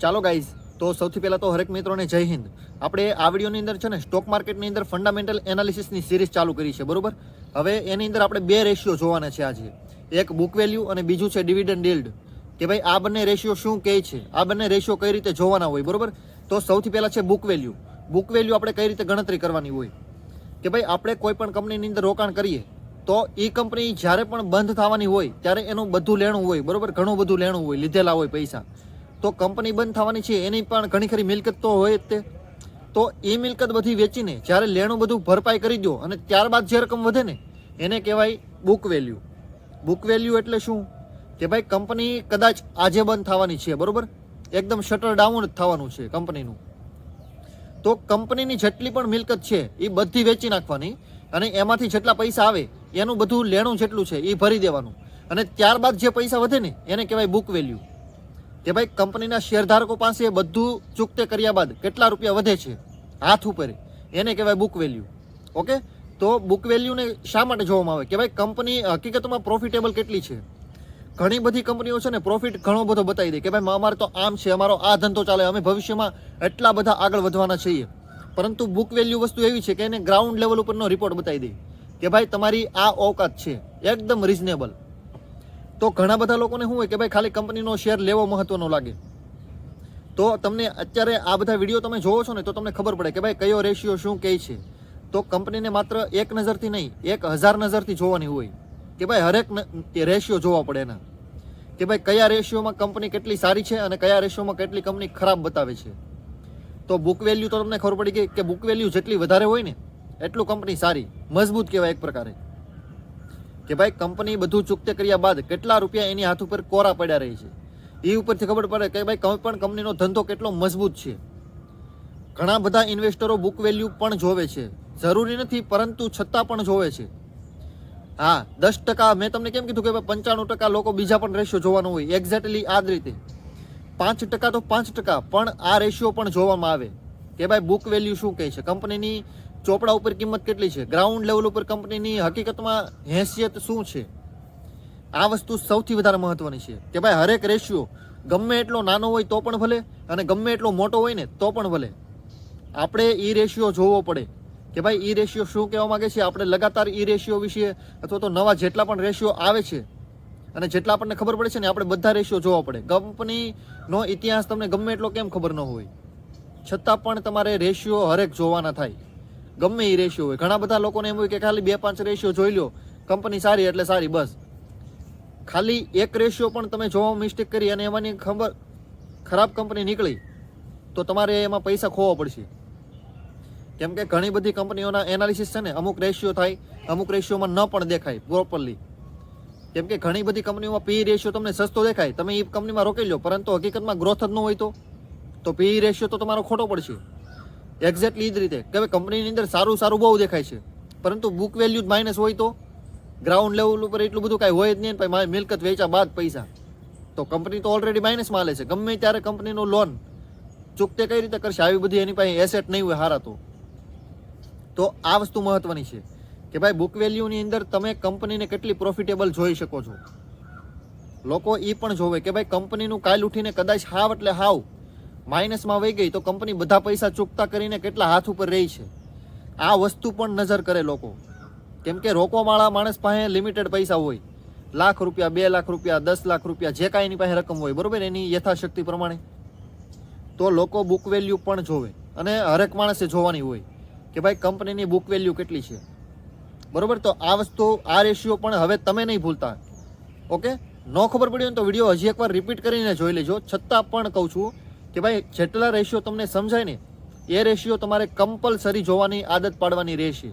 ચાલો ગાઈઝ, તો સૌથી પહેલાં તો હરેક મિત્રોને જય હિન્દ. આપણે આ વિડીયોની અંદર છે ને સ્ટોક માર્કેટની અંદર ફંડામેન્ટલ એનાલિસિસની સિરીઝ ચાલુ કરી છે, બરોબર. હવે એની અંદર આપણે બે રેશિયો જોવાના છે આજે. એક બુક વેલ્યુ અને બીજું છે ડિવિડન્ડ યીલ્ડ. કે ભાઈ આ બંને રેશિયો શું કહે છે, આ બંને રેશિયો કઈ રીતે જોવાના હોય, બરોબર. તો સૌથી પહેલાં છે બુક વેલ્યુ. બુક વેલ્યુ આપણે કઈ રીતે ગણતરી કરવાની હોય કે ભાઈ આપણે કોઈ પણ કંપનીની અંદર રોકાણ કરીએ તો એ કંપની જ્યારે પણ બંધ થવાની હોય ત્યારે એનું બધું લેણું હોય, બરોબર. ઘણું બધું લેણું હોય, લીધેલા હોય પૈસા. તો કંપની બંધ થવાની છે એની પણ ઘણી ખરી મિલકત તો હોય જ તે. તો એ મિલકત બધી વેચીને જ્યારે લેણું બધું ભરપાઈ કરી દો અને ત્યારબાદ જે રકમ વધે ને એને કહેવાય બુક વેલ્યુ. બુક વેલ્યુ એટલે શું કે ભાઈ કંપની કદાચ આજે બંધ થવાની છે, બરોબર. એકદમ શટર ડાઉન જ થવાનું છે કંપનીનું. તો કંપનીની જેટલી પણ મિલકત છે એ બધી વેચી નાખવાની અને એમાંથી જેટલા પૈસા આવે એનું બધું લેણું જેટલું છે એ ભરી દેવાનું અને ત્યારબાદ જે પૈસા વધે ને એને કહેવાય બુક વેલ્યુ. કે ભાઈ કંપનીના શેરધારકો પાસે બધું ચૂકતે કર્યા બાદ કેટલા રૂપિયા વધે છે હાથ ઉપર, એને કહેવાય બુક વેલ્યુ. ઓકે, તો બુક વેલ્યુને શા માટે જોવામાં આવે કે ભાઈ કંપની હકીકતમાં પ્રોફિટેબલ કેટલી છે. ઘણી બધી કંપનીઓ છે ને પ્રોફિટ ઘણો બધો બતાવી દે કે ભાઈ અમારે તો આમ છે, અમારો આ ધંધો ચાલે, અમે ભવિષ્યમાં એટલા બધા આગળ વધવાના છીએ. પરંતુ બુક વેલ્યુ વસ્તુ એવી છે કે એને ગ્રાઉન્ડ લેવલ ઉપરનો રિપોર્ટ બતાવી દે કે ભાઈ તમારી આ ઓકાત છે, એકદમ રિઝનેબલ. તો ઘણા બધા લોકોને શું હોય કે ભાઈ ખાલી કંપનીનો શેર લેવો મહત્વનો લાગે. તો તમને અત્યારે આ બધા વિડીયો તમે જોવો છો ને તો તમને ખબર પડે કે ભાઈ કયો રેશિયો શું કહે છે. તો કંપનીને માત્ર એક નજરથી નહીં 1000 નજરથી જોવાની હોય કે ભાઈ હરેક રેશિયો જોવા પડે એના કે ભાઈ કયા રેશિયોમાં કંપની કેટલી સારી છે અને કયા રેશિયોમાં કેટલી કંપની ખરાબ બતાવે છે. તો બુક વેલ્યુ તો તમને ખબર પડી ગઈ કે બુક વેલ્યુ જેટલી વધારે હોય ને એટલું કંપની સારી, મજબૂત કહેવાય એક પ્રકારે. કે ભાઈ કંપની બધું ચૂકતે કર્યા બાદ કેટલા રૂપિયા એની હાથ ઉપર કોરા પડ્યા રહી છે એ ઉપરથી ખબર પડે કે ભાઈ કોઈ પણ કંપનીનો ધંધો કેટલો મજબૂત છે. ઘણા બધા ઇન્વેસ્ટરો બુક વેલ્યુ પણ જોવે છે, જરૂરી નથી પરંતુ છતાં પણ જોવે છે. હા, 10% મેં તમને કેમ કીધું કે 95% લોકો બીજા પણ રેશિયો જોવાનો હોય, એક્ઝેક્ટલી આ જ રીતે. 5% તો 5% પણ આ રેશિયો પણ જોવામાં આવે કે ભાઈ બુક વેલ્યુ શું કહે છે, કંપનીની ચોપડા ઉપર કિંમત કેટલી છે, ગ્રાઉન્ડ લેવલ ઉપર કંપનીની હકીકતમાં હેસિયત શું છે. આ વસ્તુ સૌથી વધારે મહત્વની છે કે ભાઈ હરેક રેશિયો ગમે એટલો નાનો હોય તો પણ ભલે અને ગમે એટલો મોટો હોય ને તો પણ ભલે આપણે ઈ રેશિયો જોવો પડે કે ભાઈ ઈ રેશિયો શું કહેવા માંગે છે. આપણે લગાતાર ઈ રેશિયો વિશે અથવા તો નવા જેટલા પણ રેશિયો આવે છે અને જેટલા આપણને ખબર પડે છે ને આપણે બધા રેશિયો જોવા પડે. કંપનીનો ઇતિહાસ તમને ગમે એટલો કેમ ખબર ન હોય છતાં પણ તમારે રેશિયો હરેક જોવાના થાય, ગમે એ રેશિયો હોય. ઘણા બધા લોકોને એમ હોય કે ખાલી 2-5 રેશિયો જોઈ લો, કંપની સારી એટલે સારી, બસ. ખાલી એક રેશિયો પણ તમે જોવા મિસ્ટેક કરી અને એમાંની ખરાબ કંપની નીકળી તો તમારે એમાં પૈસા ખોવા પડશે. કેમ કે ઘણી બધી કંપનીઓના એનાલિસિસ છે ને અમુક રેશિયો થાય, અમુક રેશિયોમાં ન પણ દેખાય પ્રોપરલી. કેમ કે ઘણી બધી કંપનીઓમાં પી રેશિયો તમને સસ્તો દેખાય, તમે એ કંપનીમાં રોકી લો પરંતુ હકીકતમાં ગ્રોથ જ ન હોય તો પી રેશિયો તો તમારો ખોટો પડશે. એક્ઝેક્ટલી એ જ રીતે કે કંપનીની અંદર સારું બહુ દેખાય છે પરંતુ બુક વેલ્યુ જ માઇનસ હોય તો ગ્રાઉન્ડ લેવલ ઉપર એટલું બધું કાંઈ હોય જ નહીં. મારી મિલકત વેચા બાદ પૈસા તો કંપની તો ઓલરેડી માઇનસમાં હાલે છે. ગમે ત્યારે કંપનીનો લોન ચૂકતે કઈ રીતે કરશે, આવી બધી એની પાસે એસેટ નહીં હોય હારા. તો આ વસ્તુ મહત્વની છે કે ભાઈ બુક વેલ્યુની અંદર તમે કંપનીને કેટલી પ્રોફિટેબલ જોઈ શકો છો. લોકો એ પણ જોવે કે ભાઈ કંપનીનું કાલ ઉઠીને કદાચ હાવ એટલે હાવ માઇનસમાં વહી ગઈ તો કંપની બધા પૈસા ચૂકતા કરીને કેટલા હાથ ઉપર રહી છે આ વસ્તુ પણ નજર કરે લોકો. કેમ કે રોકવાવાળા માણસ પાસે લિમિટેડ પૈસા હોય, લાખ રૂપિયા, 2 લાખ રૂપિયા, 10 લાખ રૂપિયા, જે કાંઈ એની પાસે રકમ હોય, બરોબર, એની યથાશક્તિ પ્રમાણે. તો લોકો બુક વેલ્યુ પણ જોવે અને હરેક માણસે જોવાની હોય કે ભાઈ કંપનીની બુક વેલ્યુ કેટલી છે, બરોબર. તો આ વસ્તુ, આ રેશિયો પણ હવે તમે નહીં ભૂલતા. ઓકે, ન ખબર પડી હોય તો વિડીયો હજી એકવાર રિપીટ કરીને જોઈ લેજો. છતાં પણ કહું છું કે ભાઈ જેટલા રેશિયો તમને સમજાય ને એ રેશિયો તમારે કમ્પલસરી જોવાની આદત પાડવાની રહેશે.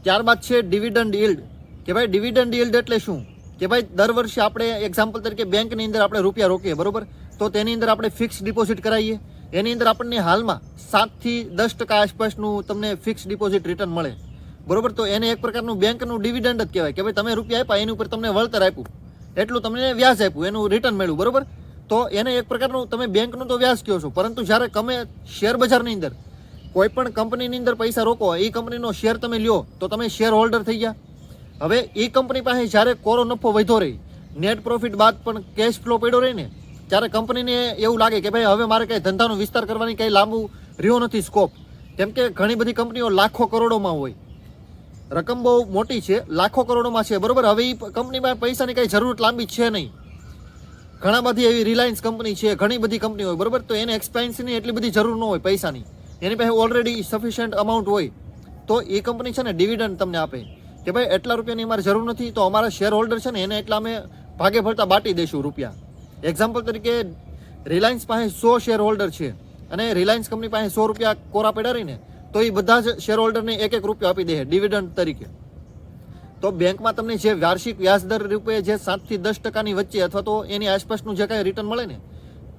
ત્યારબાદ છે ડિવિડન્ડ યીલ્ડ. કે ભાઈ ડિવિડન્ડ યીલ્ડ એટલે શું કે ભાઈ દર વર્ષે આપણે એક્ઝામ્પલ તરીકે બેંકની અંદર આપણે રૂપિયા રોકીએ, બરોબર. તો તેની અંદર આપણે ફિક્સ ડિપોઝિટ કરાવીએ, એની અંદર આપણને હાલમાં 7 થી 10% આસપાસનું તમને ફિક્સ ડિપોઝિટ રિટર્ન મળે, બરોબર. તો એને એક પ્રકારનું બેંકનું ડિવિડન્ડ જ કહેવાય કે ભાઈ તમે રૂપિયા આપ્યા એની ઉપર તમને વળતર આપ્યું, એટલું તમને વ્યાજ આપ્યું, એનું રિટર્ન મળ્યું, બરોબર. તો એને એક પ્રકારનું તમે બેંકનું તો વ્યાજ કહો છો. પરંતુ જ્યારે તમે શેર બજારની અંદર કોઈ પણ કંપનીની અંદર પૈસા રોકો, એ કંપનીનો શેર તમે લ્યો તો તમે શેર હોલ્ડર થઈ ગયા. હવે એ કંપની પાસે જ્યારે કોરો નફો વધ્યો રહી, નેટ પ્રોફિટ બાદ પણ કેશ ફ્લો પડ્યો રહે ને ત્યારે કંપનીને એવું લાગે કે ભાઈ હવે મારે કંઈ ધંધાનો વિસ્તાર કરવાની કંઈ લાંબુ રહ્યો નથી સ્કોપ. કેમ કે ઘણી બધી કંપનીઓ લાખો કરોડોમાં હોય, રકમ બહુ મોટી છે, લાખો કરોડોમાં છે, બરોબર. હવે એ કંપનીમાં પૈસાની કંઈ જરૂરત લાંબી છે નહીં. ઘણા બધી એવી રિલાયન્સ કંપની છે, ઘણી બધી કંપની હોય, બરોબર. તો એને એક્સપેન્સની એટલી બધી જરૂર ન હોય પૈસાની, એની પાસે ઓલરેડી સફિશિયન્ટ અમાઉન્ટ હોય. તો એ કંપની છે ને ડિવિડન્ડ તમને આપે કે ભાઈ એટલા રૂપિયાની અમારે જરૂર નથી, તો અમારા શેર હોલ્ડર છે ને એને એટલા અમે ભાગે ભરતા બાટી દઈશું રૂપિયા. એક્ઝામ્પલ તરીકે રિલાયન્સ પાસે 100 શેર હોલ્ડર છે અને રિલાયન્સ કંપની પાસે 100 રૂપિયા કોરા પેડારીને, તો એ બધા જ શેર હોલ્ડરને 1-1 રૂપિયો આપી દે ડિવિડન્ડ તરીકે. તો બેંકમાં તમને જે વાર્ષિક વ્યાજદર રૂપે જે 7 થી 10% વચ્ચે અથવા તો એની આસપાસનું જે કાંઈ રિટર્ન મળે ને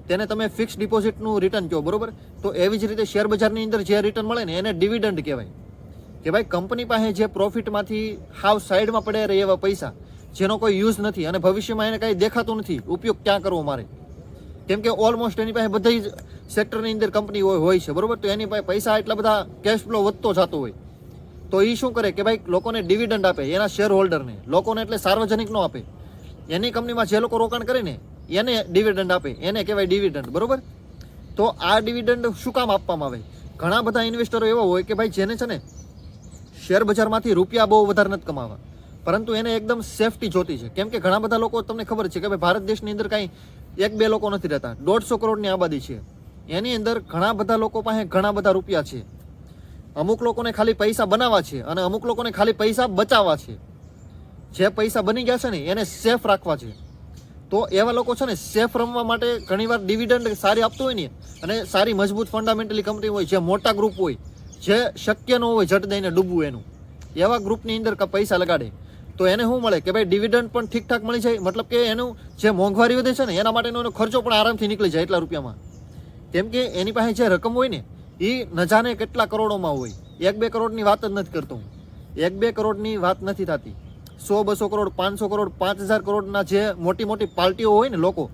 તેને તમે ફિક્સ ડિપોઝિટનું રિટર્ન કહો, બરોબર. તો એવી જ રીતે શેર બજારની અંદર જે રિટર્ન મળે ને એને ડિવિડન્ડ કહેવાય. કે ભાઈ કંપની પાસે જે પ્રોફિટમાંથી હાવ સાઈડમાં પડ્યા રહે એવા પૈસા જેનો કોઈ યુઝ નથી અને ભવિષ્યમાં એને કાંઈ દેખાતું નથી ઉપયોગ ક્યાં કરવો મારે, કેમ કે ઓલમોસ્ટ એની પાસે બધી જ સેક્ટરની અંદર કંપની હોય છે, બરોબર. તો એની પાસે પૈસા એટલા બધા કેશ ફ્લો વધતો જતો હોય, તો એ શું કરે કે ભાઈ લોકોને ડિવિડન્ડ આપે, એના શેર હોલ્ડરને. લોકોને એટલે સાર્વજનિક નો આપે, એની કંપનીમાં જે લોકો રોકાણ કરે ને એને ડિવિડન્ડ આપે, એને કહેવાય ડિવિડન્ડ, બરોબર. તો આ ડિવિડન્ડ શું કામ આપવામાં આવે? ઘણા બધા ઇન્વેસ્ટરો એવા હોય કે ભાઈ જેને છે ને શેર બજારમાંથી રૂપિયા બહુ વધારે નથી કમાવા, પરંતુ એને એકદમ સેફટી જોતી છે. કેમ કે ઘણા બધા લોકો, તમને ખબર છે કે ભાઈ ભારત દેશની અંદર કાંઈ 1-2 લોકો નથી રહેતા, 150 કરોડની આબાદી છે. એની અંદર ઘણા બધા લોકો પાસે ઘણા બધા રૂપિયા છે. અમુક લોકોને ખાલી પૈસા બનાવવા છે અને અમુક લોકોને ખાલી પૈસા બચાવવા છે. જે પૈસા બની ગયા છે ને એને સેફ રાખવા છે. તો એવા લોકો છે ને સેફ રમવા માટે ઘણીવાર ડિવિડન્ડ સારી આપતું હોય ને, અને સારી મજબૂત ફંડામેન્ટલી કંપની હોય, જે મોટા ગ્રુપ હોય, જે શક્ય ન હોય ઝટ દઈને ડૂબવું એનું, એવા ગ્રુપની અંદર પૈસા લગાડે તો એને શું મળે કે ભાઈ ડિવિડન્ડ પણ ઠીકઠાક મળી જાય. મતલબ કે એનું જે મોંઘવારી વધે છે ને એના માટેનો એનો ખર્ચો પણ આરામથી નીકળી જાય એટલા રૂપિયામાં. કેમ કે એની પાસે જે રકમ હોય ને એ ન જાણે કેટલા કરોડોમાં હોય. 1-2 કરોડની વાત જ નથી કરતો હું, 1-2 કરોડની વાત નથી થતી. 100-200 કરોડ, 500 કરોડ, 5000 કરોડના જે મોટી મોટી પાર્ટીઓ હોય ને લોકો,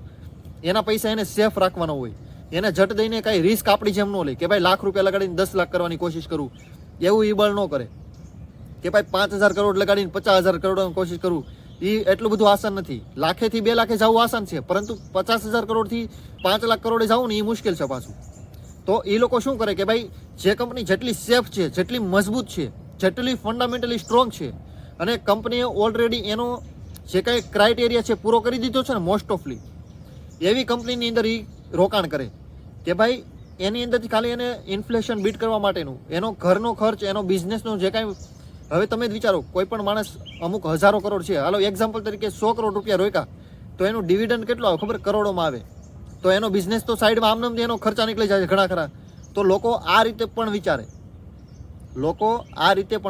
એના પૈસા એને સેફ રાખવાનો હોય. એને જટ દઈને કાંઈ રિસ્ક આપણી જેમ ન લે કે ભાઈ લાખ રૂપિયા લગાડીને 10 લાખ કરવાની કોશિશ કરું, એવું એ બળ ન કરે. કે ભાઈ 5000 કરોડ લગાડીને 50000 કરોડની કોશિશ કરું, એ એટલું બધું આસાન નથી. લાખેથી 2 લાખે જવું આસાન છે, પરંતુ 50000 કરોડથી 5 લાખ કરોડે જવું ને એ મુશ્કેલ છે પાછું. તો એ લોકો શું કરે કે ભાઈ જે કંપની જેટલી સેફ છે, જેટલી મજબૂત છે, જેટલી ફંડામેન્ટલી સ્ટ્રોંગ છે, અને કંપનીએ ઓલરેડી એનો જે કાંઈ ક્રાઇટેરિયા છે પૂરો કરી દીધો છે ને મોસ્ટ ઓફલી, એવી કંપનીની અંદર એ રોકાણ કરે કે ભાઈ એની અંદરથી ખાલી એને ઇન્ફ્લેશન બીટ કરવા માટેનું એનો ઘરનો ખર્ચ, એનો બિઝનેસનો જે કાંઈ, હવે તમે જ વિચારો કોઈ પણ માણસ અમુક હજારો કરોડ છે, હાલો એક્ઝામ્પલ તરીકે 100 કરોડ રૂપિયા રોક્યા, તો એનું ડિવિડન્ડ કેટલો આવે ખબર? કરોડોમાં આવે. તો એનો બિઝનેસ તો સાઈડમાં આમનામ એનો ખર્ચા નીકળી જાય છે ઘણા ખરા. તો લોકો આ રીતે પણ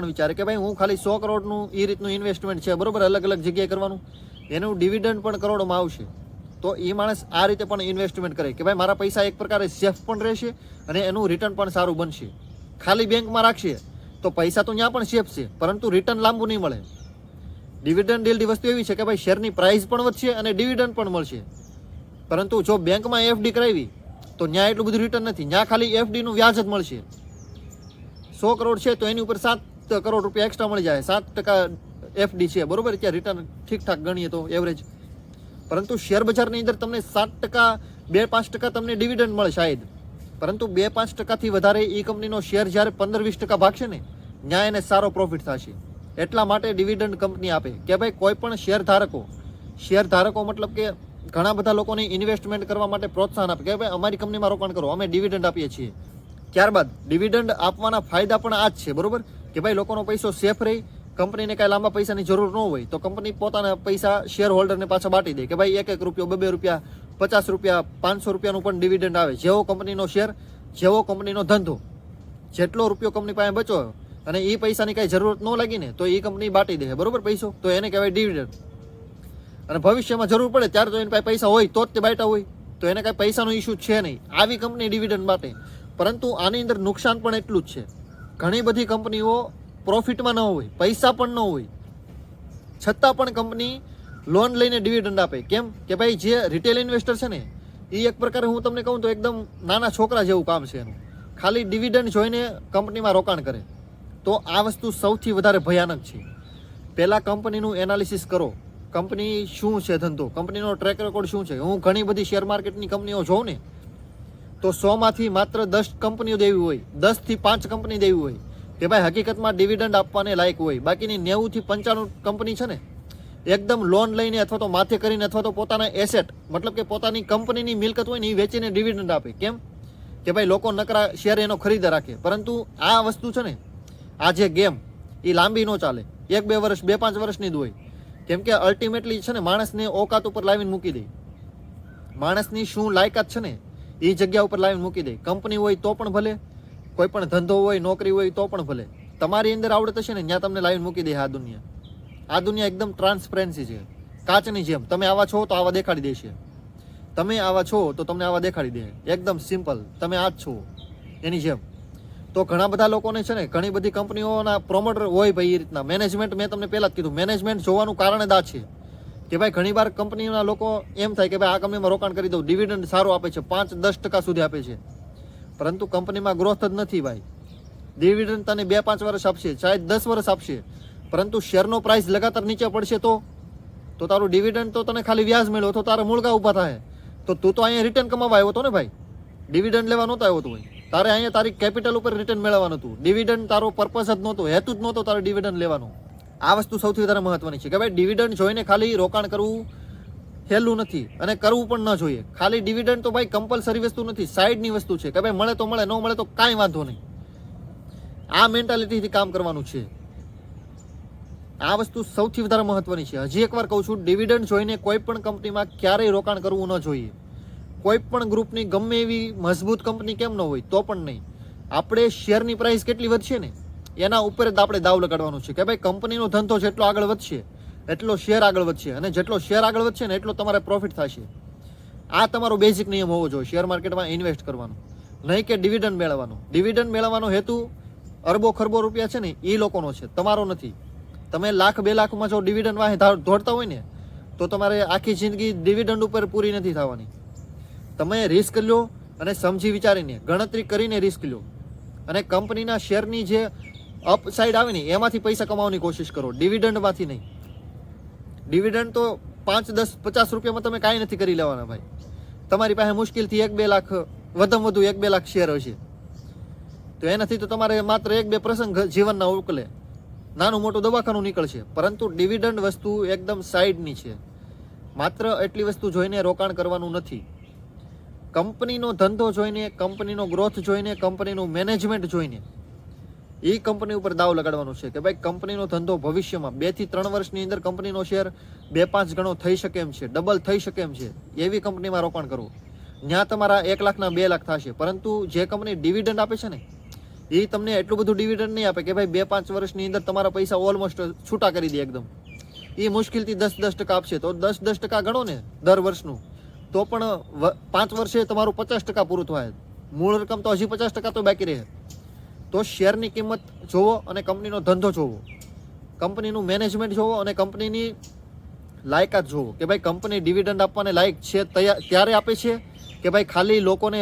વિચારે કે ભાઈ હું ખાલી 100 કરોડનું એ રીતનું ઇન્વેસ્ટમેન્ટ છે, બરોબર, અલગ અલગ જગ્યાએ કરવાનું, એનું ડિવિડન્ડ પણ કરોડોમાં આવશે. તો એ માણસ આ રીતે પણ ઇન્વેસ્ટમેન્ટ કરે કે ભાઈ મારા પૈસા એક પ્રકારે સેફ પણ રહેશે અને એનું રિટર્ન પણ સારું બનશે. ખાલી બેંકમાં રાખશે તો પૈસા તો ત્યાં પણ સેફ છે, પરંતુ રિટર્ન લાંબુ નહીં મળે. ડિવિડન્ડ ડીલની વસ્તુ એવી છે કે ભાઈ શેરની પ્રાઇસ પણ વધશે અને ડિવિડન્ડ પણ મળશે. પરંતુ જો બેંકમાં એફડી કરાવી તો ત્યાં એટલું બધું રિટર્ન નથી, ત્યાં ખાલી એફડીનું વ્યાજ જ મળશે. 100 કરોડ છે તો એની ઉપર 7 કરોડ રૂપિયા એક્સ્ટ્રા મળી જાય, 7% એફડી છે, બરોબર. ત્યાં રિટર્ન ઠીકઠાક ગણીએ તો એવરેજ. પરંતુ શેર બજારની અંદર તમને 7%, 2-5% તમને ડિવિડન્ડ મળે શાયદ, પરંતુ 2-5%થી વધારે એ કંપનીનો શેર જ્યારે 15-20% ભાગશે ને ત્યાં એને સારો પ્રોફિટ થશે. એટલા માટે ડિવિડન્ડ કંપની આપે કે ભાઈ કોઈ પણ શેરધારકો મતલબ કે ઘણા બધા લોકોને ઇન્વેસ્ટમેન્ટ કરવા માટે પ્રોત્સાહન આપે કે ભાઈ અમારી કંપનીમાં રોકાણ કરો, અમે ડિવિડન્ડ આપીએ છીએ. ત્યારબાદ ડિવિડન્ડ આપવાના ફાયદા પણ આ જ છે, બરોબર, કે ભાઈ લોકોનો પૈસો સેફ રહે, કંપનીને કાંઈ લાંબા પૈસાની જરૂર ન હોય તો કંપની પોતાના પૈસા શેર હોલ્ડરને પાછા બાટી દે કે ભાઈ 1-1 રૂપિયો, 2-2 રૂપિયા, 50 રૂપિયા, 500 રૂપિયાનું પણ ડિવિડન્ડ આવે. જેવો કંપનીનો શેર, જેવો કંપનીનો ધંધો, જેટલો રૂપિયો કંપની પાસે બચો અને એ પૈસાની કાંઈ જરૂરત ન લાગી ને તો એ કંપની બાટી દે, બરોબર, પૈસો, તો એને કહેવાય ડિવિડન્ડ. અને ભવિષ્યમાં જરૂર પડે ત્યારે તો એની પાસે પૈસા હોય તો જ તે બાટા હોય, તો એને કાંઈ પૈસાનો ઇસ્યુ છે નહીં. આવી કંપની ડિવિડન્ડ માટે. પરંતુ આની અંદર નુકસાન પણ એટલું જ છે. ઘણી બધી કંપનીઓ પ્રોફિટમાં ન હોય, પૈસા પણ ન હોય, છતાં પણ કંપની લોન લઈને ડિવિડન્ડ આપે. કેમ કે ભાઈ જે રિટેલ ઇન્વેસ્ટર છે ને એ એક પ્રકારે હું તમને કહું તો એકદમ નાના છોકરા જેવું કામ છે એનું. ખાલી ડિવિડન્ડ જોઈને કંપનીમાં રોકાણ કરે. તો આ વસ્તુ સૌથી વધારે ભયાનક છે. પહેલાં કંપનીનું એનાલિસિસ કરો, કંપની શું છે ધંધો, કંપનીનો ટ્રેક રેકોર્ડ શું છે. હું ઘણી બધી શેર માર્કેટની કંપનીઓ જોઉં ને તો 100માંથી માત્ર 10 કંપનીઓ દેવી હોય, 10 થી 5 કંપની દેવી હોય કે ભાઈ હકીકતમાં ડિવિડન્ડ આપવાને લાયક હોય. બાકીની 90 થી 95 કંપની છે ને એકદમ લોન લઈને અથવા તો માથે કરીને અથવા તો પોતાના એસેટ મતલબ કે પોતાની કંપનીની મિલકત હોય ને એ વેચીને ડિવિડન્ડ આપે. કેમ કે ભાઈ લોકો નકરા શેર એનો ખરીદા રાખે. પરંતુ આ વસ્તુ છે ને, આ જે ગેમ એ લાંબી ન ચાલે, 1-2 વર્ષ 2-5 વર્ષની જ હોય. કેમ કે અલ્ટિમેટલી છે ને માણસને ઓકાત ઉપર લાવીને મૂકી દે. માણસની શું લાયકાત છે ને એ જગ્યા ઉપર લાવીને મૂકી દે. કંપની હોય તો પણ ભલે, કોઈ પણ ધંધો હોય, નોકરી હોય તો પણ ભલે. તમારી અંદર આવડત હશે ને ત્યાં તમને લાવીને મૂકી દે. આ દુનિયા એકદમ ટ્રાન્સપરન્સી છે, કાચની જેમ. તમે આવા છો તો આવા દેખાડી દેશે, તમે આવા છો તો તમને આવા દેખાડી દે. એકદમ સિમ્પલ, તમે આ જ છો એની જેમ. તો ઘણા બધા લોકોને છે ને ઘણી બધી કંપનીઓના પ્રોમોટર હોય ભાઈ એ રીતના. મેનેજમેન્ટ મેં તમને પહેલાં જ કીધું, મેનેજમેન્ટ જોવાનું કારણ જ આ છે કે ભાઈ ઘણી વાર કંપનીના લોકો એમ થાય કે ભાઈ આ કંપનીમાં રોકાણ કરી દઉં, ડિવિડન્ડ સારું આપે છે, 5-10% સુધી આપે છે. પરંતુ કંપનીમાં ગ્રોથ જ નથી ભાઈ. ડિવિડન્ડ તને 2-5 વર્ષ આપશે, શાયદ 10 વર્ષ આપશે, પરંતુ શેરનો પ્રાઇસ લગાતાર નીચે પડશે તો તારું ડિવિડન્ડ તો તને ખાલી વ્યાજ મળ્યો તો તારા મૂળગા ઊભા થાય. તો તું તો અહીંયા રિટર્ન કમાવા આવ્યો હતો ને ભાઈ, ડિવિડન્ડ લેવા નહોતો આવ્યો હતો ભાઈ. તારે અહીંયા તારી કેપિટલ ઉપર રિટર્ન મેળવવાનું હતું. ડિવિડન્ડ તારો પર્પસ જ નહોતો, હેતુ જ નહોતો તારે ડિવિડન્ડ લેવાનો. આ વસ્તુ સૌથી વધારે મહત્વની છે કે ભાઈ ડિવિડન્ડ જોઈને ખાલી રોકાણ કરવું હેલું નથી અને કરવું પણ ન જોઈએ. ખાલી ડિવિડન્ડ તો ભાઈ કમ્પલસરી વસ્તુ નથી, સાઈડની વસ્તુ છે કે ભાઈ મળે તો મળે, ન મળે તો કાંઈ વાંધો નહીં. આ મેન્ટાલિટીથી કામ કરવાનું છે. આ વસ્તુ સૌથી વધારે મહત્વની છે. હજી એકવાર કહું છું, ડિવિડન્ડ જોઈને કોઈ પણ કંપનીમાં ક્યારેય રોકાણ કરવું ન જોઈએ. કોઈ પણ ગ્રુપની ગમે એવી મજબૂત કંપની કેમ ન હોય તો પણ નહીં. આપણે શેરની પ્રાઇસ કેટલી વધશે ને એના ઉપર જ આપણે દાવ લગાડવાનું છે કે ભાઈ કંપનીનો ધંધો જેટલો આગળ વધશે એટલો શેર આગળ વધશે, અને જેટલો શેર આગળ વધશે ને એટલો તમારે પ્રોફિટ થશે. આ તમારો બેઝિક નિયમ હોવો જોઈએ શેર માર્કેટમાં ઇન્વેસ્ટ કરવાનો, નહીં કે ડિવિડન્ડ મેળવવાનો. ડિવિડન્ડ મેળવવાનો હેતુ અરબો ખરબો રૂપિયા છે ને એ લોકોનો છે, તમારો નથી. તમે 1,00,000-2 લાખમાં જો ડિવિડન્ડ વાહે દોડતા હોય ને તો તમારે આખી જિંદગી ડિવિડન્ડ ઉપર પૂરી નથી થવાની. તમે રિસ્ક લો અને સમજી વિચારીને ગણતરી કરીને રિસ્ક લો, અને કંપનીના શેરની જે અપસાઇડ આવે ને એમાંથી પૈસા કમાવાની કોશિશ કરો, ડિવિડન્ડમાંથી નહીં. ડિવિડન્ડ તો 5-10-50 રૂપિયામાં તમે કાંઈ નથી કરી લેવાના ભાઈ. તમારી પાસે મુશ્કેલથી 1-2 લાખ, વધુમાં વધુ 1-2 લાખ શેર હશે તો એનાથી તો તમારે માત્ર 1-2 પ્રસંગ જીવનના ઉકલે, નાનું મોટું દવાખાનું નીકળશે. પરંતુ ડિવિડન્ડ વસ્તુ એકદમ સાઈડની છે. માત્ર એટલી વસ્તુ જોઈને રોકાણ કરવાનું નથી. કંપનીનો ધંધો જોઈને, કંપનીનો ગ્રોથ જોઈને, કંપનીનું મેનેજમેન્ટ જોઈને એ કંપની ઉપર દાવ લગાડવાનું છે કે ભાઈ કંપનીનો ધંધો ભવિષ્યમાં 2 થી 3 વર્ષની અંદર કંપનીનો શેર 2-5 ગણો થઈ શકે એમ છે, ડબલ થઈ શકે એમ છે. એવી કંપનીમાં રોકાણ કરવું. ત્યાં તમારા 1 લાખના 2 લાખ થશે. પરંતુ જે કંપની ડિવિડન્ડ આપે છે ને એ તમને એટલું બધું ડિવિડન્ડ નહીં આપે કે ભાઈ 2-5 વર્ષની અંદર તમારા પૈસા ઓલમોસ્ટ છૂટા કરી દે એકદમ. એ મુશ્કેલથી 10-10% આપશે. તો 10-10% ગણો ને દર વર્ષનું, તો પણ 5 વર્ષે તમારું 50% પૂરું થાય. મૂળ રકમ તો હજી 50% તો બાકી રહે. તો શેરની કિંમત જોવો અને કંપનીનો ધંધો જોવો, કંપનીનું મેનેજમેન્ટ જોવો અને કંપનીની લાયકાત જોવો કે ભાઈ કંપની ડિવિડન્ડ આપવાને લાયક છે ત્યારે આપે છે કે ભાઈ ખાલી લોકોને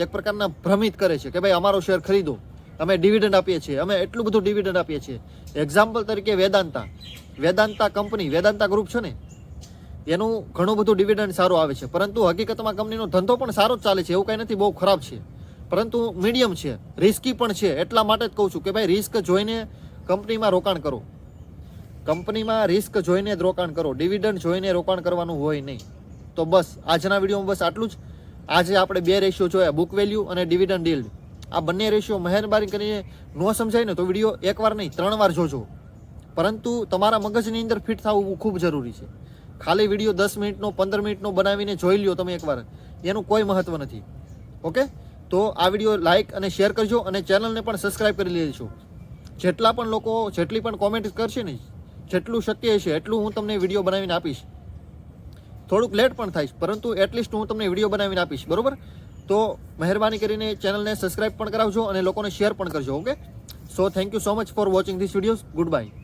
એક પ્રકારના ભ્રમિત કરે છે કે ભાઈ અમારો શેર ખરીદો, અમે ડિવિડન્ડ આપીએ છીએ, અમે એટલું બધું ડિવિડન્ડ આપીએ છીએ. એક્ઝામ્પલ તરીકે વેદાંતા કંપની, વેદાંતા ગ્રુપ છે ને એનું ઘણું બધું ડિવિડન્ડ સારું આવે છે. પરંતુ હકીકતમાં કંપનીનો ધંધો પણ સારો જ ચાલે છે, એવું કંઈ નથી બહુ ખરાબ છે, પરંતુ મીડિયમ છે, રિસ્કી પણ છે. એટલા માટે જ કહું છું કે ભાઈ રિસ્ક જોઈને કંપનીમાં રોકાણ કરો. કંપનીમાં રિસ્ક જોઈને જ રોકાણ કરો, ડિવિડન્ડ જોઈને રોકાણ કરવાનું હોય નહીં. તો બસ આજના વિડીયોમાં બસ આટલું જ. આજે આપણે 2 રેશિયો જોયા, બુક વેલ્યુ અને ડિવિડન્ડ યીલ્ડ. આ બંને રેશિયો મહેરબાની કરીને ન સમજાય ને તો વિડીયો 1 વાર નહીં 3 વાર જોજો. પરંતુ તમારા મગજની અંદર ફિટ થવું ખૂબ જરૂરી છે. ખાલી વિડીયો 10 મિનિટનો 15 મિનિટનો બનાવીને જોઈ લ્યો તમે એકવાર, એનું કોઈ મહત્વ નથી. ઓકે, તો આ વિડીયો લાઇક અને શેર કરજો અને ચેનલને પણ સબસ્ક્રાઈબ કરી લેજો. જેટલા પણ લોકો જેટલી પણ કોમેન્ટ કરશે ને, જેટલું શક્ય છે એટલું હું તમને વિડીયો બનાવીને આપીશ. થોડુંક લેટ પણ થાય પરંતુ એટલીસ્ટ હું તમને વિડીયો બનાવીને આપીશ, બરોબર? તો મહેરબાની કરીને ચેનલને સબસ્ક્રાઈબ પણ કરાવજો અને લોકોને શેર પણ કરજો. Okay, so thank you so much for watching this videos. Good bye.